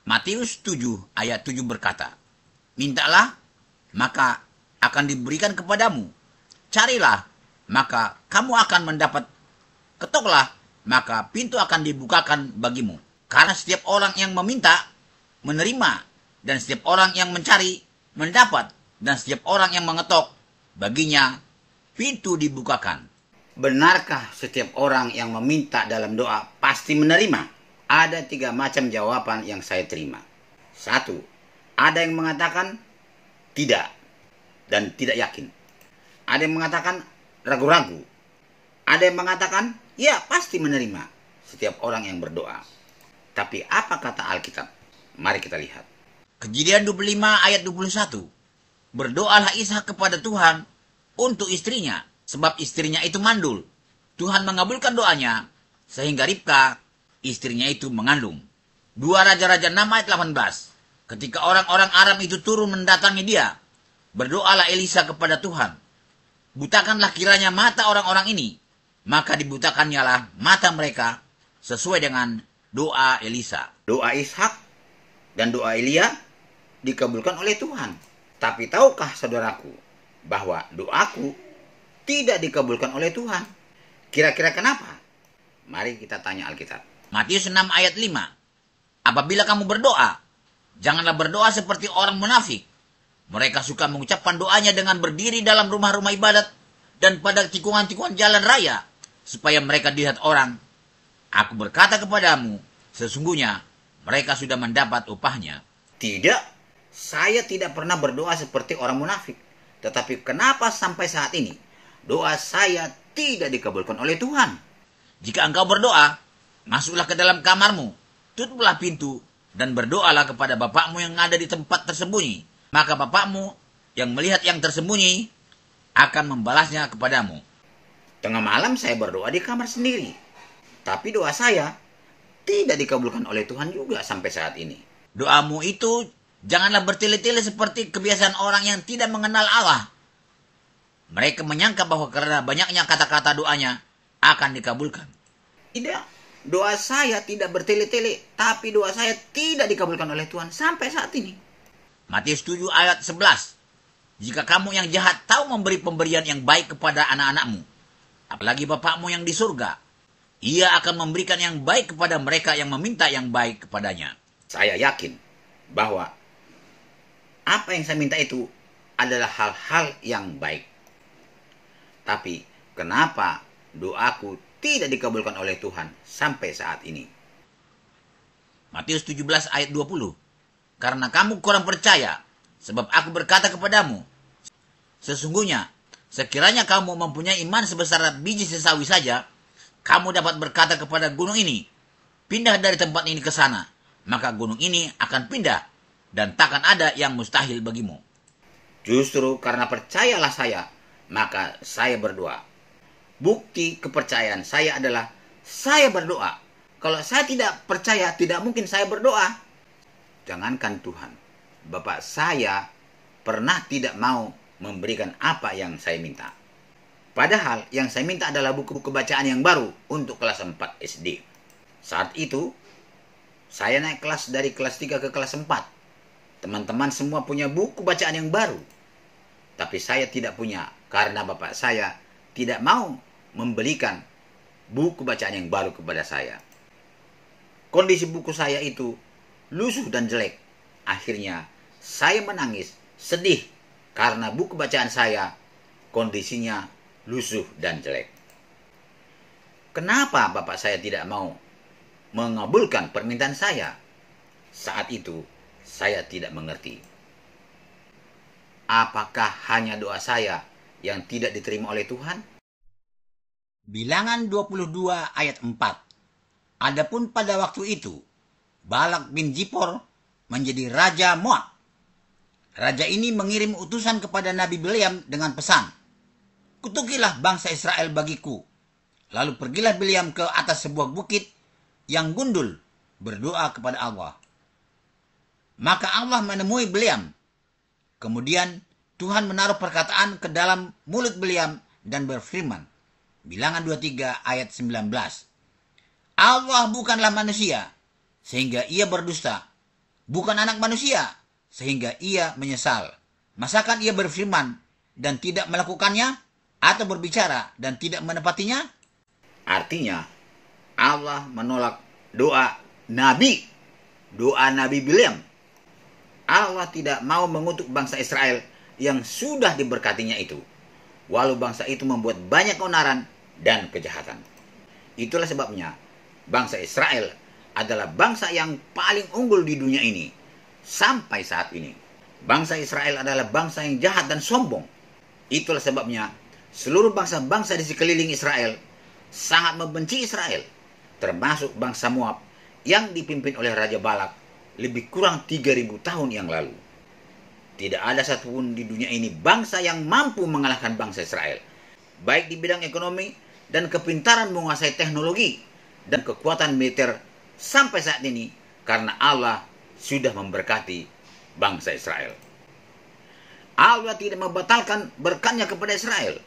Matius 7 ayat 7 berkata, "Mintalah, maka akan diberikan kepadamu. Carilah, maka kamu akan mendapat. Ketoklah, maka pintu akan dibukakan bagimu." Karena setiap orang yang meminta, menerima, dan setiap orang yang mencari, mendapat, dan setiap orang yang mengetok, baginya pintu dibukakan. Benarkah setiap orang yang meminta dalam doa pasti menerima? Ada 3 macam jawaban yang saya terima. 1. Ada yang mengatakan tidak dan tidak yakin. Ada yang mengatakan ragu-ragu. Ada yang mengatakan ya pasti menerima setiap orang yang berdoa. Tapi apa kata Alkitab? Mari kita lihat. Kejadian 25 ayat 21. Berdoalah Ishak kepada Tuhan untuk istrinya, sebab istrinya itu mandul. Tuhan mengabulkan doanya, sehingga Ribka, istrinya itu mengandung. 2 Raja-Raja 6 ayat 18. Ketika orang-orang Aram itu turun mendatangi dia, berdoalah Elisa kepada Tuhan, "Butakanlah kiranya mata orang-orang ini." Maka dibutakannyalah mata mereka sesuai dengan doa Elisa. Doa Ishak dan doa Elia dikabulkan oleh Tuhan. Tapi tahukah saudaraku bahwa doaku tidak dikabulkan oleh Tuhan? Kira-kira kenapa? Mari kita tanya Alkitab. Matius 6 ayat 5. Apabila kamu berdoa, janganlah berdoa seperti orang munafik. Mereka suka mengucapkan doanya dengan berdiri dalam rumah-rumah ibadat dan pada tikungan-tikungan jalan raya, supaya mereka dilihat orang. Aku berkata kepadamu, sesungguhnya mereka sudah mendapat upahnya. Tidak, saya tidak pernah berdoa seperti orang munafik. Tetapi kenapa sampai saat ini doa saya tidak dikabulkan oleh Tuhan? Jika engkau berdoa, masuklah ke dalam kamarmu, tutuplah pintu, dan berdoalah kepada Bapakmu yang ada di tempat tersembunyi. Maka Bapakmu yang melihat yang tersembunyi akan membalasnya kepadamu. Tengah malam saya berdoa di kamar sendiri. Tapi doa saya tidak dikabulkan oleh Tuhan juga sampai saat ini. Doamu itu janganlah bertele-tele seperti kebiasaan orang yang tidak mengenal Allah. Mereka menyangka bahwa karena banyaknya kata-kata doanya akan dikabulkan. Tidak, doa saya tidak bertele-tele, tapi doa saya tidak dikabulkan oleh Tuhan sampai saat ini. Matius 7 ayat 11. Jika kamu yang jahat tahu memberi pemberian yang baik kepada anak-anakmu, apalagi Bapakmu yang di surga, Ia akan memberikan yang baik kepada mereka yang meminta yang baik kepadanya. Saya yakin bahwa apa yang saya minta itu adalah hal-hal yang baik. Tapi kenapa doaku tidak dikabulkan oleh Tuhan sampai saat ini? Matius 17 ayat 20. Karena kamu kurang percaya, sebab aku berkata kepadamu, sesungguhnya sekiranya kamu mempunyai iman sebesar biji sesawi saja, kamu dapat berkata kepada gunung ini, pindah dari tempat ini ke sana, maka gunung ini akan pindah, dan takkan ada yang mustahil bagimu. Justru karena percayalah saya, maka saya berdoa. Bukti kepercayaan saya adalah saya berdoa. Kalau saya tidak percaya, tidak mungkin saya berdoa. Jangankan Tuhan, Bapak saya pernah tidak mau memberikan apa yang saya minta. Padahal yang saya minta adalah buku-buku bacaan yang baru untuk kelas 4 SD. Saat itu, saya naik kelas dari kelas 3 ke kelas 4. Teman-teman semua punya buku bacaan yang baru. Tapi saya tidak punya karena bapak saya tidak mau membelikan buku bacaan yang baru kepada saya. Kondisi buku saya itu lusuh dan jelek. Akhirnya saya menangis, sedih karena buku bacaan saya kondisinya lusuh dan jelek. Kenapa bapak saya tidak mau mengabulkan permintaan saya? Saat itu saya tidak mengerti. Apakah hanya doa saya yang tidak diterima oleh Tuhan? Bilangan 22 ayat 4. Adapun pada waktu itu, Balak bin Zipor menjadi raja Moab. Raja ini mengirim utusan kepada Nabi Bileam dengan pesan, "Kutukilah bangsa Israel bagiku." Lalu pergilah Bileam ke atas sebuah bukit yang gundul, berdoa kepada Allah. Maka Allah menemui Bileam. Kemudian Tuhan menaruh perkataan ke dalam mulut Bileam dan berfirman. Bilangan 23 ayat 19. Allah bukanlah manusia, sehingga ia berdusta, bukan anak manusia, sehingga ia menyesal. Masakan ia berfirman dan tidak melakukannya, atau berbicara dan tidak menepatinya? Artinya, Allah menolak doa Nabi Bileam. Allah tidak mau mengutuk bangsa Israel yang sudah diberkatinya itu, walau bangsa itu membuat banyak keonaran dan kejahatan. Itulah sebabnya bangsa Israel adalah bangsa yang paling unggul di dunia ini sampai saat ini. Bangsa Israel adalah bangsa yang jahat dan sombong. Itulah sebabnya seluruh bangsa-bangsa di sekeliling Israel sangat membenci Israel, termasuk bangsa Moab yang dipimpin oleh Raja Balak lebih kurang 3.000 tahun yang lalu. Tidak ada satupun di dunia ini bangsa yang mampu mengalahkan bangsa Israel, baik di bidang ekonomi dan kepintaran menguasai teknologi dan kekuatan militer sampai saat ini, karena Allah sudah memberkati bangsa Israel. Allah tidak membatalkan berkatnya kepada Israel,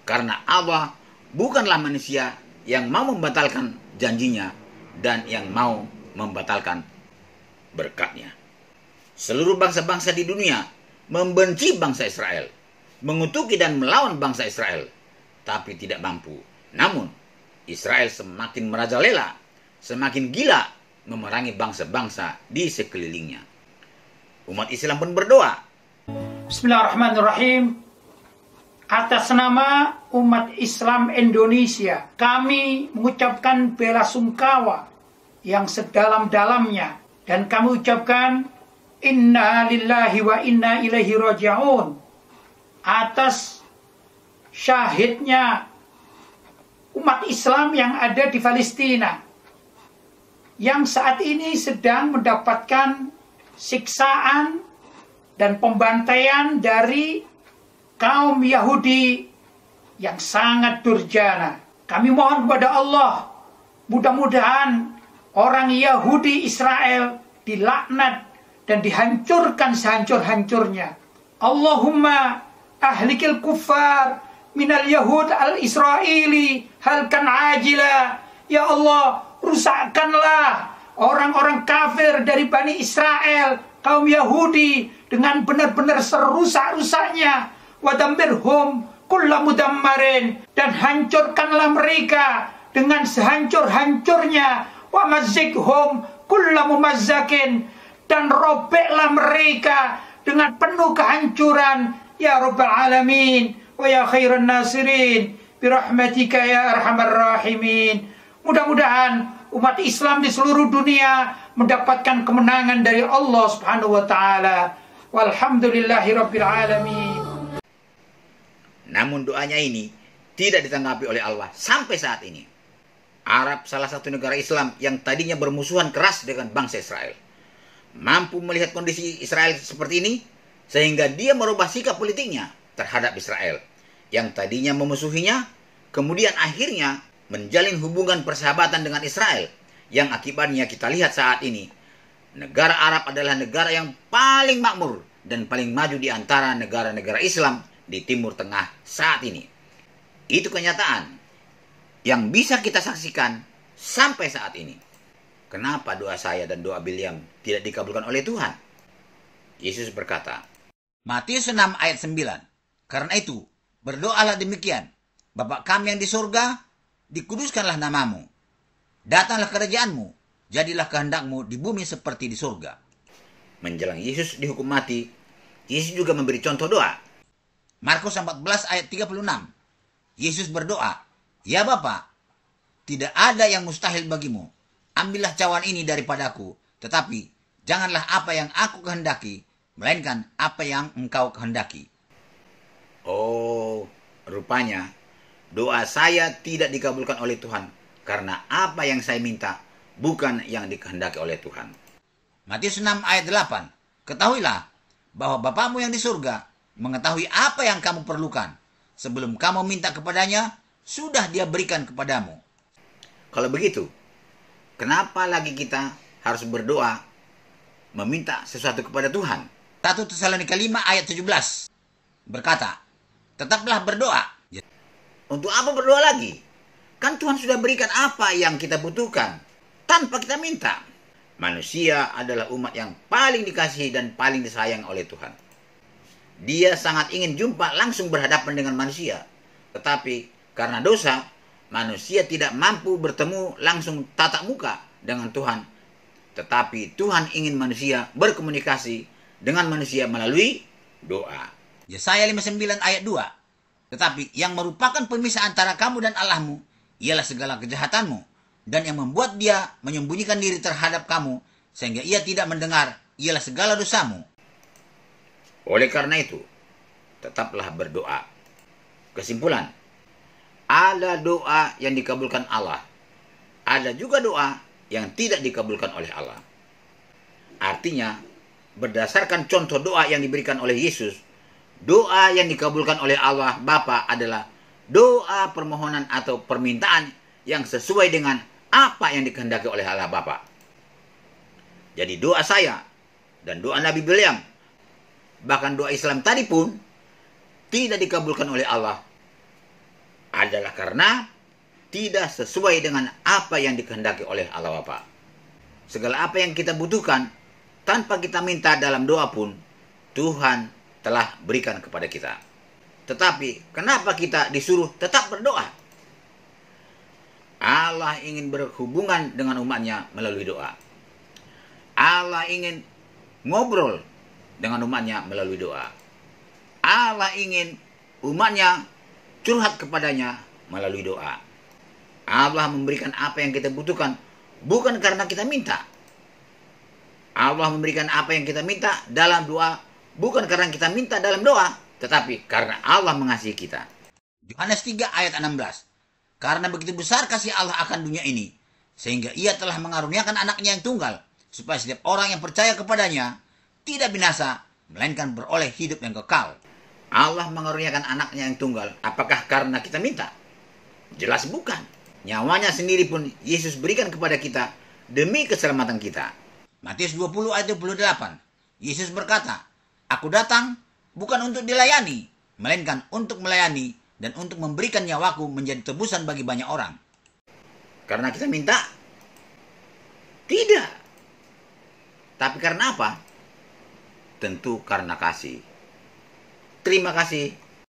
karena Allah bukanlah manusia yang mau membatalkan janjinya dan yang mau membatalkan berkatnya. Seluruh bangsa-bangsa di dunia membenci bangsa Israel, mengutuki dan melawan bangsa Israel, tapi tidak mampu. Namun, Israel semakin merajalela, semakin gila memerangi bangsa-bangsa di sekelilingnya. Umat Islam pun berdoa. Bismillahirrahmanirrahim. Atas nama umat Islam Indonesia, kami mengucapkan bela sungkawa yang sedalam-dalamnya, dan kami ucapkan inna lillahi wa inna ilaihi raji'un atas syahidnya umat Islam yang ada di Palestina, yang saat ini sedang mendapatkan siksaan dan pembantaian dari kaum Yahudi yang sangat durjana. Kami mohon kepada Allah, mudah-mudahan orang Yahudi Israel dilaknat dan dihancurkan sehancur-hancurnya. Allahumma ahlikil kuffar minal Yahud al-Israeli halkan ajila. Ya Allah, rusakkanlah orang-orang kafir dari Bani Israel, kaum Yahudi, dengan benar-benar serusak-rusaknya. Wadamirhum kulla mudammarin, dan hancurkanlah mereka dengan sehancur-hancurnya. Wa mazzikhum kulla mumazzakin, dan robeklah mereka dengan penuh kehancuran. Ya Rabbal Alamin wa ya khairan nasirin birahmatika ya arhamar rahimin. Mudah-mudahan umat Islam di seluruh dunia mendapatkan kemenangan dari Allah Subhanahu wa taala. Walhamdulillahi rabbil alamin. Namun doanya ini tidak ditanggapi oleh Allah sampai saat ini. Arab, salah satu negara Islam yang tadinya bermusuhan keras dengan bangsa Israel, mampu melihat kondisi Israel seperti ini, sehingga dia merubah sikap politiknya terhadap Israel yang tadinya memusuhinya, kemudian akhirnya menjalin hubungan persahabatan dengan Israel, yang akibatnya kita lihat saat ini negara Arab adalah negara yang paling makmur dan paling maju di antara negara-negara Islam di Timur Tengah saat ini. Itu kenyataan yang bisa kita saksikan sampai saat ini. Kenapa doa saya dan doa Bileam tidak dikabulkan oleh Tuhan? Yesus berkata, Matius 6 ayat 9, karena itu berdoalah demikian, Bapa kami yang di surga, dikuduskanlah namamu, datanglah kerajaanmu, jadilah kehendakmu di bumi seperti di surga. Menjelang Yesus dihukum mati, Yesus juga memberi contoh doa. Markus 14 ayat 36, Yesus berdoa, Ya Bapa, tidak ada yang mustahil bagimu. Ambillah cawan ini daripadaku, tetapi janganlah apa yang aku kehendaki, melainkan apa yang engkau kehendaki. Oh, rupanya doa saya tidak dikabulkan oleh Tuhan, karena apa yang saya minta bukan yang dikehendaki oleh Tuhan. Matius 6 ayat 8, ketahuilah bahwa Bapamu yang di surga mengetahui apa yang kamu perlukan. Sebelum kamu minta kepadanya, sudah dia berikan kepadamu. Kalau begitu, kenapa lagi kita harus berdoa meminta sesuatu kepada Tuhan? 1 Tesalonika 5 ayat 17 berkata, tetaplah berdoa. Untuk apa berdoa lagi? Kan Tuhan sudah berikan apa yang kita butuhkan tanpa kita minta. Manusia adalah umat yang paling dikasihi dan paling disayang oleh Tuhan. Dia sangat ingin jumpa langsung berhadapan dengan manusia. Tetapi karena dosa, manusia tidak mampu bertemu langsung tatap muka dengan Tuhan. Tetapi Tuhan ingin manusia berkomunikasi dengan manusia melalui doa. Yesaya 59 ayat 2. Tetapi yang merupakan pemisah antara kamu dan Allahmu ialah segala kejahatanmu, dan yang membuat dia menyembunyikan diri terhadap kamu sehingga ia tidak mendengar ialah segala dosamu. Oleh karena itu, tetaplah berdoa. Kesimpulan, ada doa yang dikabulkan Allah. Ada juga doa yang tidak dikabulkan oleh Allah. Artinya, berdasarkan contoh doa yang diberikan oleh Yesus, doa yang dikabulkan oleh Allah Bapa adalah doa permohonan atau permintaan yang sesuai dengan apa yang dikehendaki oleh Allah Bapa. Jadi doa saya dan doa Nabi Bileam, bahkan doa Islam tadi pun tidak dikabulkan oleh Allah adalah karena tidak sesuai dengan apa yang dikehendaki oleh Allah Bapa. Segala apa yang kita butuhkan tanpa kita minta dalam doa pun Tuhan telah berikan kepada kita. Tetapi kenapa kita disuruh tetap berdoa? Allah ingin berhubungan dengan umatnya melalui doa. Allah ingin ngobrol dengan umatnya melalui doa. Allah ingin umatnya curhat kepadanya melalui doa. Allah memberikan apa yang kita butuhkan bukan karena kita minta. Allah memberikan apa yang kita minta dalam doa bukan karena kita minta dalam doa, tetapi karena Allah mengasihi kita. Yohanes 3 ayat 16. Karena begitu besar kasih Allah akan dunia ini, sehingga ia telah mengaruniakan anaknya yang tunggal, supaya setiap orang yang percaya kepadanya tidak binasa, melainkan beroleh hidup yang kekal. Allah mengaruniakan anaknya yang tunggal, apakah karena kita minta? Jelas bukan. Nyawanya sendiri pun Yesus berikan kepada kita demi keselamatan kita. Matius 20 ayat 28. Yesus berkata, Aku datang bukan untuk dilayani, melainkan untuk melayani dan untuk memberikan nyawaku menjadi tebusan bagi banyak orang. Karena kita minta? Tidak. Tapi karena apa? Tentu karena kasih. Terima kasih